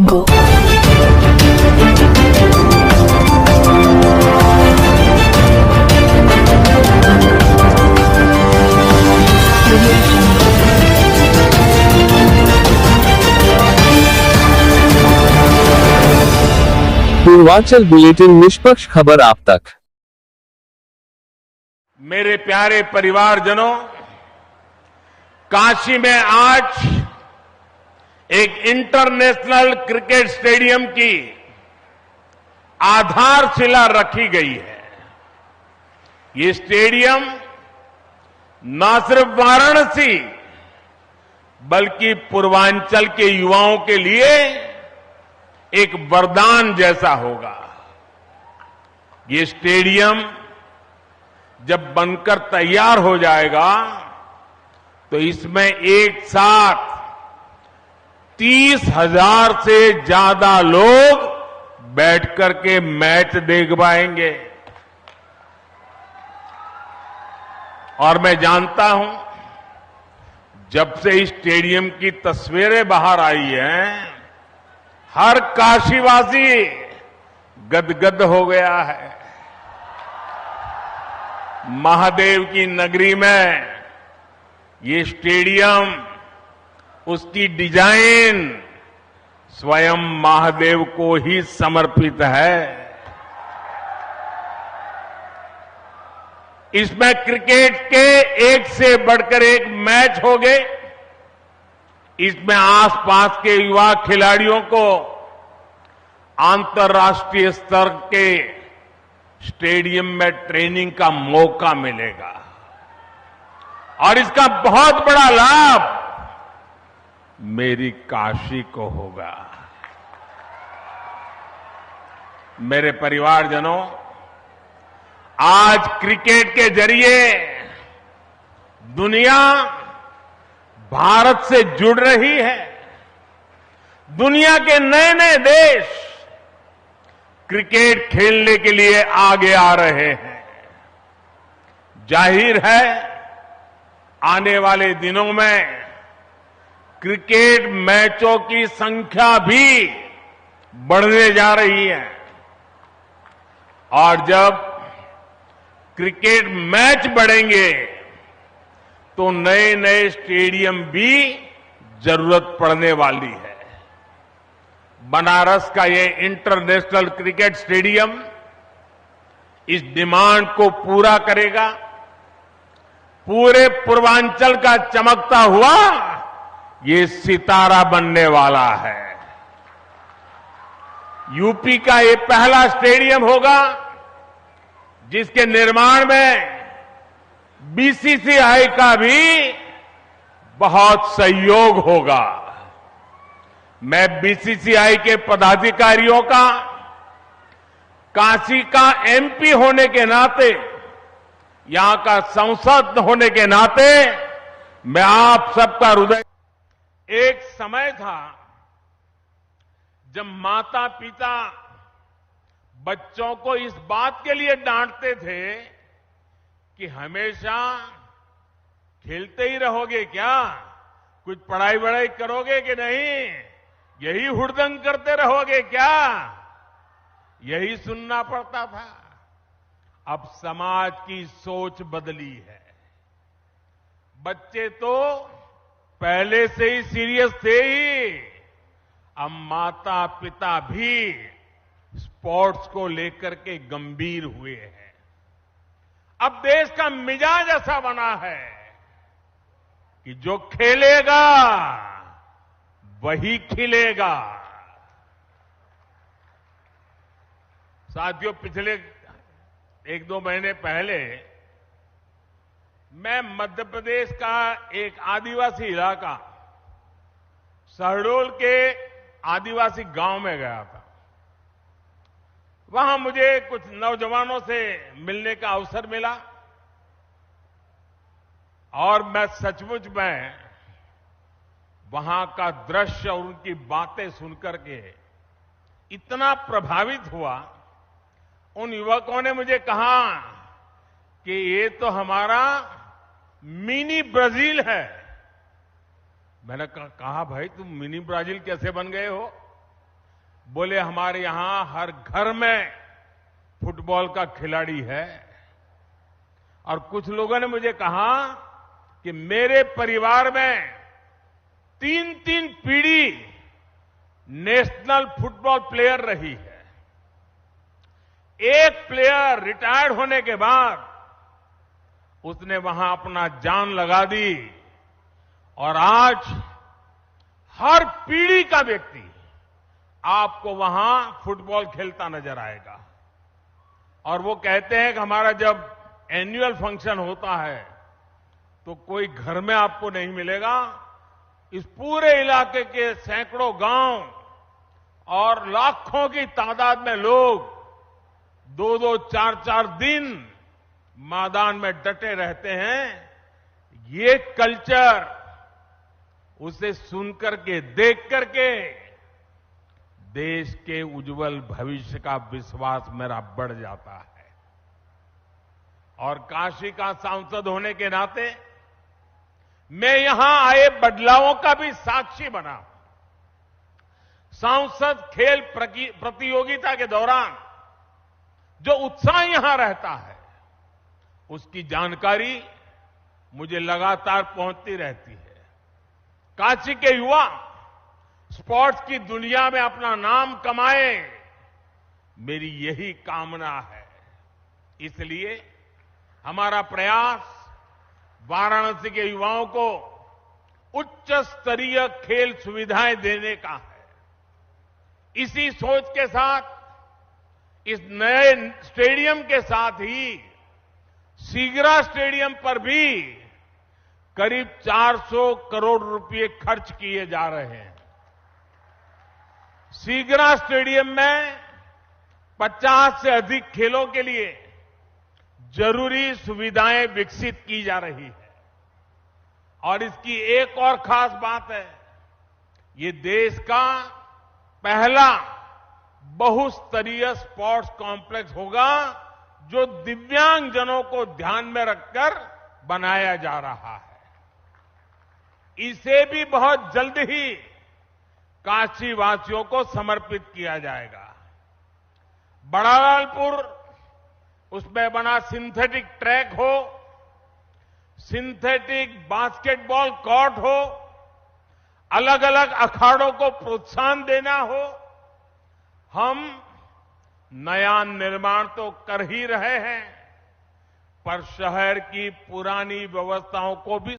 Jungle. Purvanchal bulletin निष्पक्ष खबर आप तक। मेरे प्यारे परिवारजनों, काशी में आज एक इंटरनेशनल क्रिकेट स्टेडियम की आधारशिला रखी गई है। ये स्टेडियम न सिर्फ वाराणसी बल्कि पूर्वांचल के युवाओं के लिए एक वरदान जैसा होगा। ये स्टेडियम जब बनकर तैयार हो जाएगा तो इसमें एक साथ 30,000 से ज्यादा लोग बैठकर के मैच देख पाएंगे। और मैं जानता हूं, जब से इस स्टेडियम की तस्वीरें बाहर आई हैं, हर काशीवासी गदगद हो गया है। महादेव की नगरी में ये स्टेडियम, उसकी डिजाइन स्वयं महादेव को ही समर्पित है। इसमें क्रिकेट के एक से बढ़कर एक मैच हो गए। इसमें आसपास के युवा खिलाड़ियों को अंतर्राष्ट्रीय स्तर के स्टेडियम में ट्रेनिंग का मौका मिलेगा और इसका बहुत बड़ा लाभ मेरी काशी को होगा। मेरे परिवारजनों, आज क्रिकेट के जरिए दुनिया भारत से जुड़ रही है। दुनिया के नए नए देश क्रिकेट खेलने के लिए आगे आ रहे हैं। जाहिर है, आने वाले दिनों में क्रिकेट मैचों की संख्या भी बढ़ने जा रही है और जब क्रिकेट मैच बढ़ेंगे तो नए नए स्टेडियम भी जरूरत पड़ने वाली है। बनारस का ये इंटरनेशनल क्रिकेट स्टेडियम इस डिमांड को पूरा करेगा। पूरे पूर्वांचल का चमकता हुआ ये सितारा बनने वाला है। यूपी का ये पहला स्टेडियम होगा जिसके निर्माण में बीसीसीआई का भी बहुत सहयोग होगा। मैं बीसीसीआई के पदाधिकारियों का, काशी का एमपी होने के नाते, यहां का सांसद होने के नाते मैं आप सबका हृदय। एक समय था जब माता पिता बच्चों को इस बात के लिए डांटते थे कि हमेशा खेलते ही रहोगे क्या, कुछ पढ़ाई वढ़ाई करोगे कि नहीं, यही हुड़दंग करते रहोगे क्या, यही सुनना पड़ता था। अब समाज की सोच बदली है। बच्चे तो पहले से ही सीरियस थे ही, अब माता पिता भी स्पोर्ट्स को लेकर के गंभीर हुए हैं। अब देश का मिजाज ऐसा बना है कि जो खेलेगा वही खिलेगा। साथियों, पिछले 1-2 महीने पहले मैं मध्य प्रदेश का एक आदिवासी इलाका, शहडोल के आदिवासी गांव में गया था। वहां मुझे कुछ नौजवानों से मिलने का अवसर मिला और मैं सचमुच में वहां का दृश्य और उनकी बातें सुनकर के इतना प्रभावित हुआ। उन युवकों ने मुझे कहा कि ये तो हमारा मिनी ब्राजील है। मैंने कहा भाई तुम मिनी ब्राजील कैसे बन गए हो? बोले हमारे यहां हर घर में फुटबॉल का खिलाड़ी है। और कुछ लोगों ने मुझे कहा कि मेरे परिवार में 3-3 पीढ़ी नेशनल फुटबॉल प्लेयर रही है। एक प्लेयर रिटायर्ड होने के बाद उसने वहां अपना जान लगा दी और आज हर पीढ़ी का व्यक्ति आपको वहां फुटबॉल खेलता नजर आएगा। और वो कहते हैं कि हमारा जब एनुअल फंक्शन होता है तो कोई घर में आपको नहीं मिलेगा, इस पूरे इलाके के सैकड़ों गांव और लाखों की तादाद में लोग 2-2, 4-4 दिन मैदान में डटे रहते हैं। ये कल्चर उसे सुनकर के, देख करके देश के उज्जवल भविष्य का विश्वास मेरा बढ़ जाता है। और काशी का सांसद होने के नाते मैं यहां आए बदलावों का भी साक्षी बना। सांसद खेल प्रतियोगिता के दौरान जो उत्साह यहां रहता है उसकी जानकारी मुझे लगातार पहुंचती रहती है। काशी के युवा स्पोर्ट्स की दुनिया में अपना नाम कमाए, मेरी यही कामना है। इसलिए हमारा प्रयास वाराणसी के युवाओं को उच्च स्तरीय खेल सुविधाएं देने का है। इसी सोच के साथ इस नए स्टेडियम के साथ ही सीगरा स्टेडियम पर भी करीब 400 करोड़ रुपए खर्च किए जा रहे हैं। सीगरा स्टेडियम में 50 से अधिक खेलों के लिए जरूरी सुविधाएं विकसित की जा रही है। और इसकी एक और खास बात है, ये देश का पहला बहुस्तरीय स्पोर्ट्स कॉम्प्लेक्स होगा जो दिव्यांगजनों को ध्यान में रखकर बनाया जा रहा है। इसे भी बहुत जल्द ही काशी वासियों को समर्पित किया जाएगा। बड़ालालपुर, उसमें बना सिंथेटिक ट्रैक हो, सिंथेटिक बास्केटबॉल कोर्ट हो, अलग अलग अखाड़ों को प्रोत्साहन देना हो, हम नया निर्माण तो कर ही रहे हैं पर शहर की पुरानी व्यवस्थाओं को भी